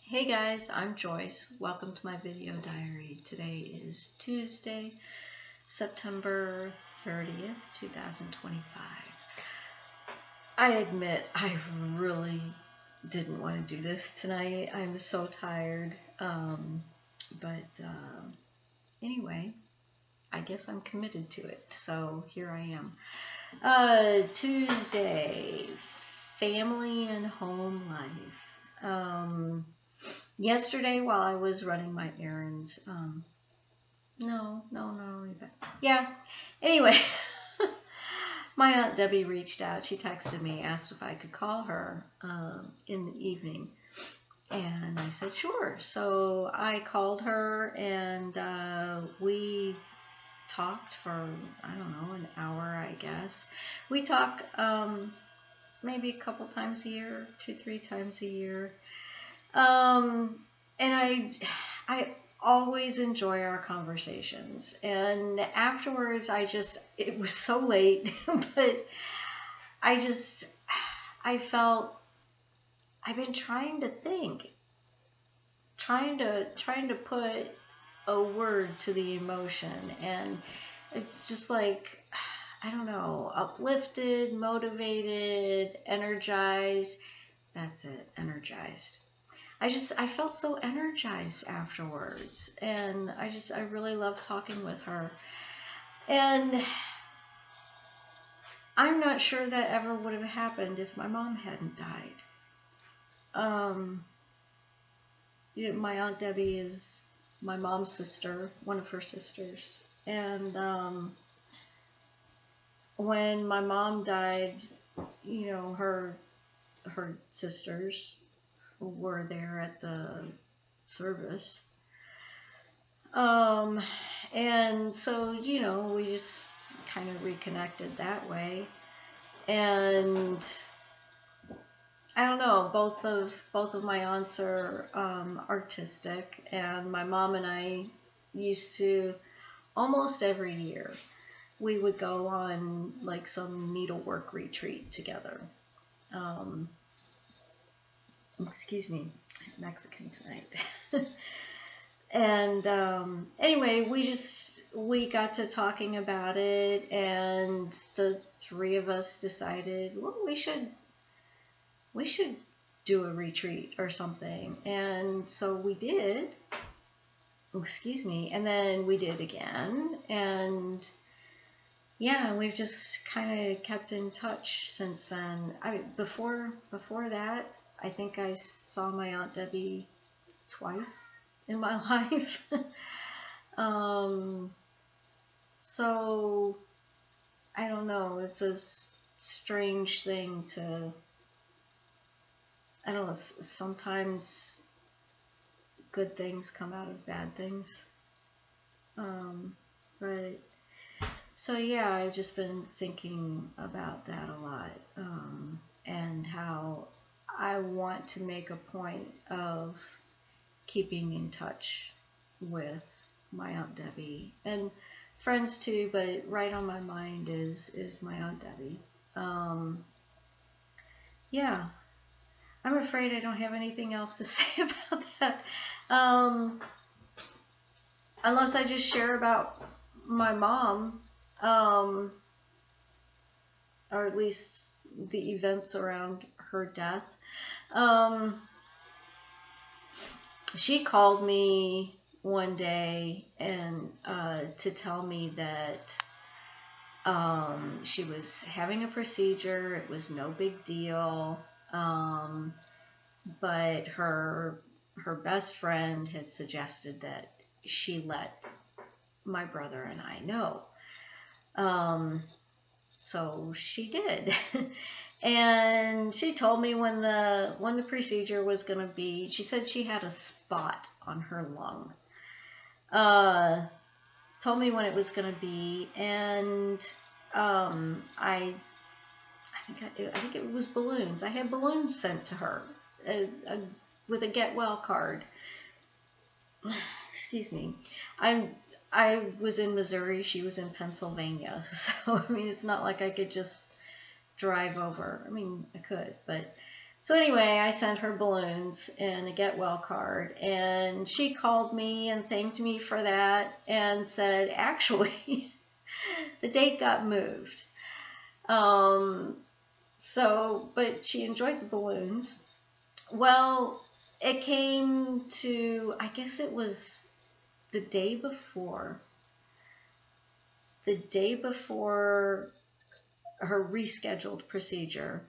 Hey guys, I'm Joyce. Welcome to my video diary. Today is Tuesday, September 30th, 2025. I admit I really didn't want to do this tonight. I'm so tired. But anyway, I guess I'm committed to it. So here I am. Tuesday, family and home life. Yesterday, while I was running my errands, no, yeah. Anyway, my Aunt Debbie reached out. She texted me, asked if I could call her in the evening, and I said sure. So I called her, and we talked for I don't know an hour, I guess. We talk maybe a couple times a year, 2, 3 times a year. And I always enjoy our conversations. And afterwards, it was so late, but I just, I felt, I've been trying to think, trying to put a word to the emotion. And it's just like, I don't know, uplifted, motivated, energized. That's it, energized. I felt so energized afterwards, and I really loved talking with her. And I'm not sure that ever would have happened if my mom hadn't died. Um, my Aunt Debbie is my mom's sister, one of her sisters. And when my mom died, her sisters were there at the service. Um, and so, we just kind of reconnected that way. And I don't know, both of my aunts are artistic, and my mom and I used to almost every year we would go on like some needlework retreat together. Um, excuse me, Mexican tonight. And anyway, we got to talking about it, and the three of us decided, well, we should do a retreat or something. And so we did. Excuse me, and then we did again, and yeah, we've just kind of kept in touch since then. Before that, I think I saw my Aunt Debbie twice in my life. um, so I don't know. It's a strange thing to. I don't know. Sometimes good things come out of bad things. But so yeah, I've just been thinking about that a lot, and how I want to make a point of keeping in touch with my Aunt Debbie and friends too, but right on my mind is my Aunt Debbie. Um, yeah, I'm afraid I don't have anything else to say about that, um, unless I just share about my mom, um, or at least the events around her death. Um, she called me one day and to tell me that she was having a procedure. It was no big deal, but her best friend had suggested that she let my brother and I know. Um, so she did. And she told me when the procedure was going to be. She said she had a spot on her lung. Told me when it was going to be, and I think it was balloons. I had balloons sent to her with a get well card. Excuse me. I was in Missouri. She was in Pennsylvania. So I mean, it's not like I could just drive over. I mean, I could, but So anyway, I sent her balloons and a get well card, and she called me and thanked me for that and said, actually, the date got moved. Um, but she enjoyed the balloons. Well, it came to, I guess it was the day before her rescheduled procedure.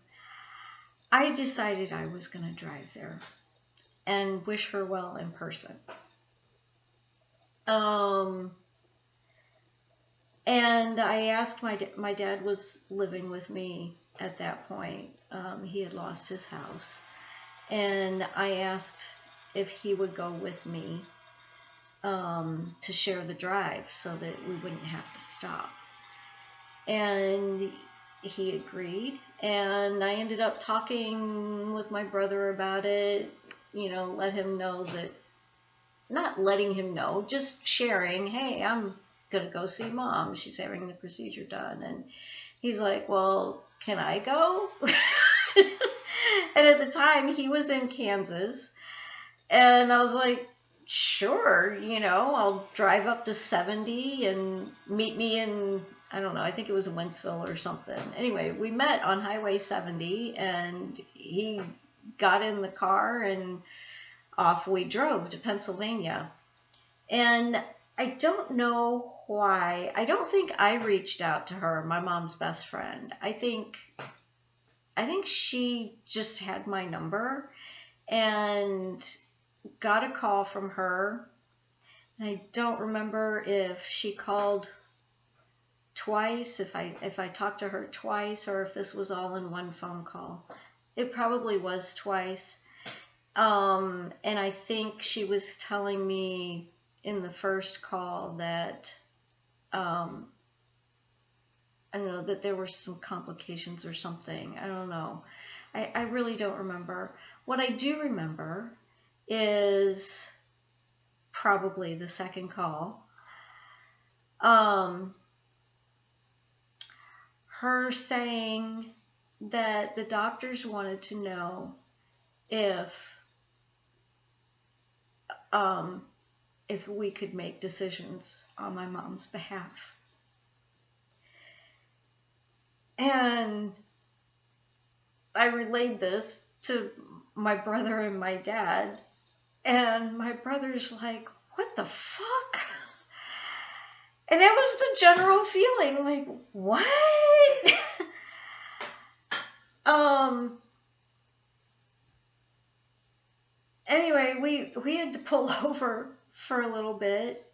I decided I was going to drive there and wish her well in person. And I asked my dad was living with me at that point. He had lost his house, and I asked if he would go with me to share the drive so that we wouldn't have to stop. And he agreed, and I ended up talking with my brother about it, let him know that, not letting him know, just sharing, hey, I'm going to go see Mom. She's having the procedure done. And he's like, well, can I go? And at the time, he was in Kansas. And I was like, sure, I'll drive up to 70 and meet me in, I don't know, I think it was in Wentzville or something. Anyway, we met on Highway 70, and he got in the car and off we drove to Pennsylvania. And I don't know why. I don't think I reached out to her, my mom's best friend. I think she just had my number and got a call from her. And I don't remember if she called twice, if I talked to her twice, or if this was all in one phone call. It probably was twice. And I think she was telling me in the first call that, I don't know, that there were some complications or something. I don't know. I really don't remember. What I do remember is probably the second call. Her saying that the doctors wanted to know if we could make decisions on my mom's behalf. And I relayed this to my brother and my dad, and my brother's like, what the fuck? And that was the general feeling, like, what? Anyway, we had to pull over for a little bit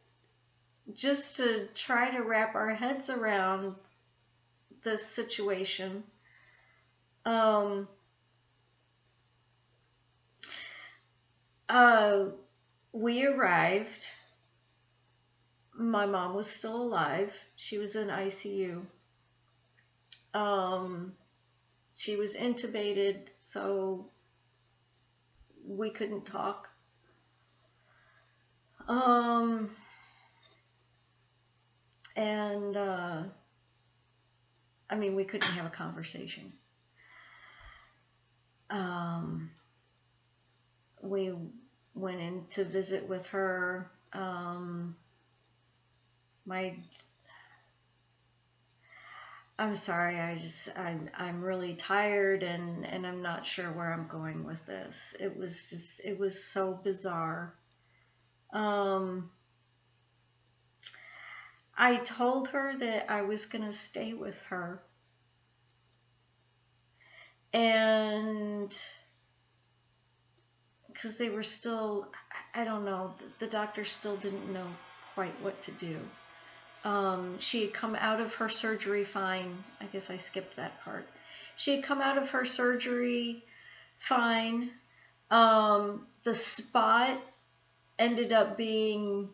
just to try to wrap our heads around this situation. We arrived. My mom was still alive. She was in ICU. She was intubated, so we couldn't talk. And we couldn't have a conversation. We went in to visit with her. I'm sorry, I'm really tired, and I'm not sure where I'm going with this. It was so bizarre. I told her that I was going to stay with her. And because they were still, I don't know, the doctor still didn't know quite what to do. She had come out of her surgery fine. I guess I skipped that part. She had come out of her surgery fine. The spot ended up being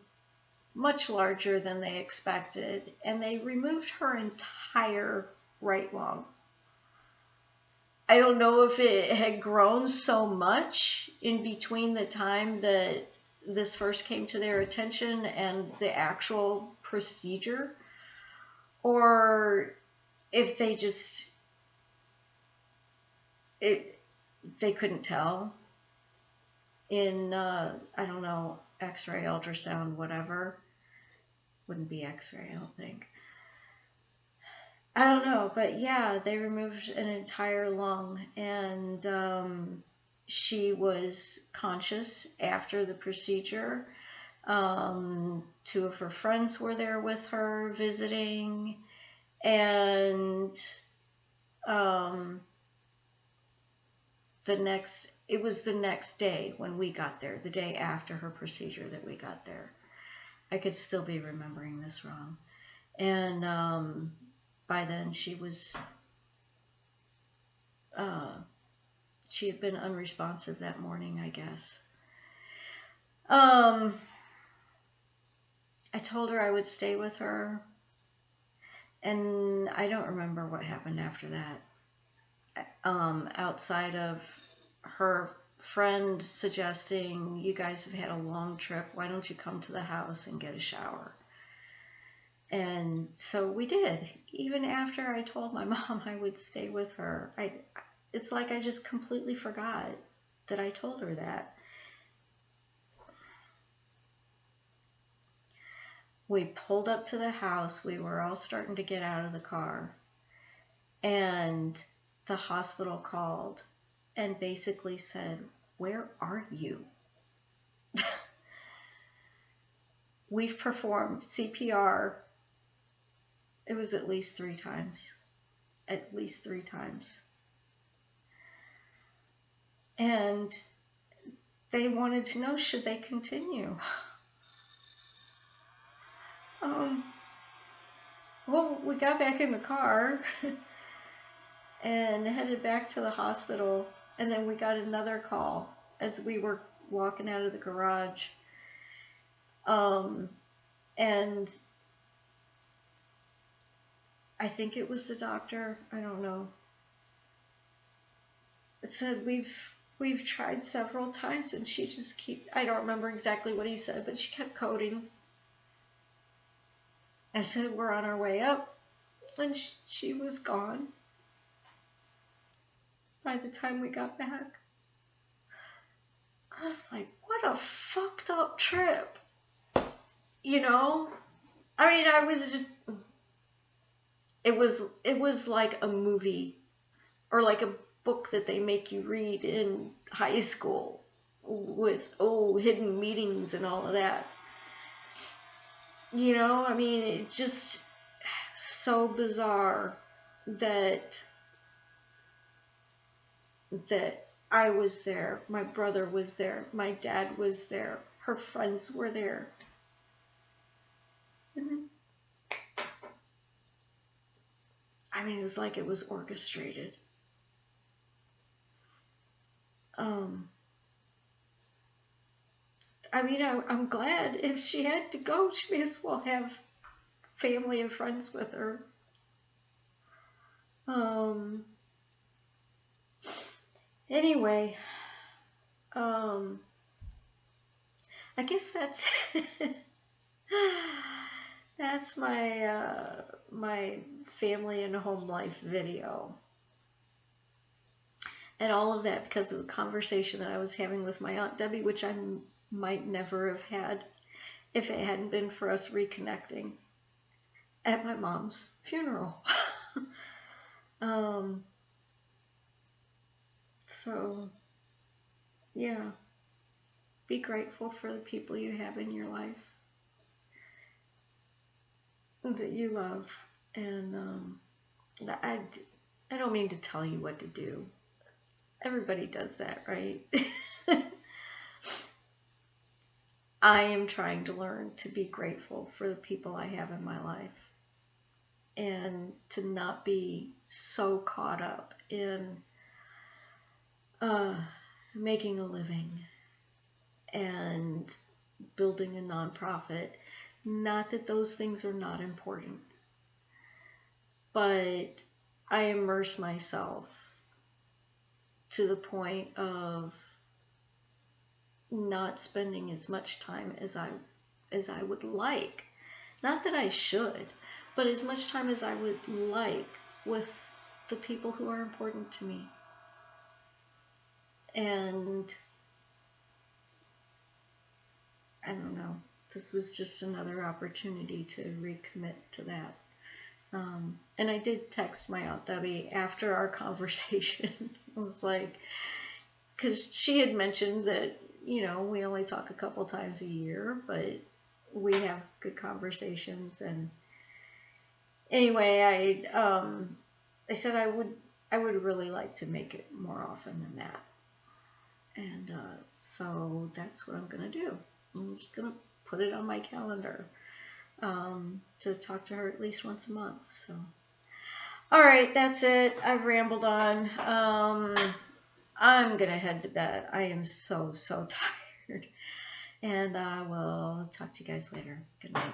much larger than they expected, and they removed her entire right lung. I don't know if it had grown so much in between the time that this first came to their attention and the actual procedure, or if they just, they couldn't tell in, I don't know, x-ray, ultrasound, whatever. Wouldn't be x-ray, I don't think. I don't know, but yeah, they removed an entire lung, and she was conscious after the procedure. Two of her friends were there with her visiting, and it was the next day when we got there, the day after her procedure that we got there. I could still be remembering this wrong. And by then she had been unresponsive that morning, I guess. I told her I would stay with her, and I don't remember what happened after that. Outside of her friend suggesting, you guys have had a long trip, why don't you come to the house and get a shower? And so we did. Even after I told my mom I would stay with her, it's like I just completely forgot that I told her that. We pulled up to the house. We were all starting to get out of the car, and the hospital called and basically said, "Where are you?" We've performed CPR. It was at least 3 times. At least 3 times. And they wanted to know, should they continue? Well, we got back in the car and headed back to the hospital, and then we got another call as we were walking out of the garage. And I think it was the doctor, I don't know. It said, we've tried several times, and she just I don't remember exactly what he said, but she kept coding. I said, we're on our way up, and she was gone by the time we got back. I was like, what a fucked up trip. You know? I mean, I was just, it was like a movie, or like a book that they make you read in high school with, hidden meetings and all of that. You know, I mean, it just so bizarre that I was there, my brother was there, my dad was there, her friends were there. I mean, it was like it was orchestrated. I mean, I'm glad if she had to go, she may as well have family and friends with her. Anyway, I guess that's my family and home life video. And all of that because of the conversation that I was having with my Aunt Debbie, which I might never have had if it hadn't been for us reconnecting at my mom's funeral. So, yeah, be grateful for the people you have in your life that you love. And I don't mean to tell you what to do. Everybody does that, right? I am trying to learn to be grateful for the people I have in my life and to not be so caught up in making a living and building a nonprofit. Not that those things are not important, but I immerse myself to the point of not spending as much time as I would like. Not that I should, but as much time as I would like with the people who are important to me. And I don't know, this was just another opportunity to recommit to that. And I did text my Aunt Debbie after our conversation. I was like, because she had mentioned that, you know, we only talk a couple times a year, but we have good conversations. And anyway, I said I would really like to make it more often than that. And so that's what I'm going to do. I'm just going to put it on my calendar to talk to her at least once a month. So, all right, that's it. I've rambled on. I'm going to head to bed. I am so tired. And I will talk to you guys later. Good night.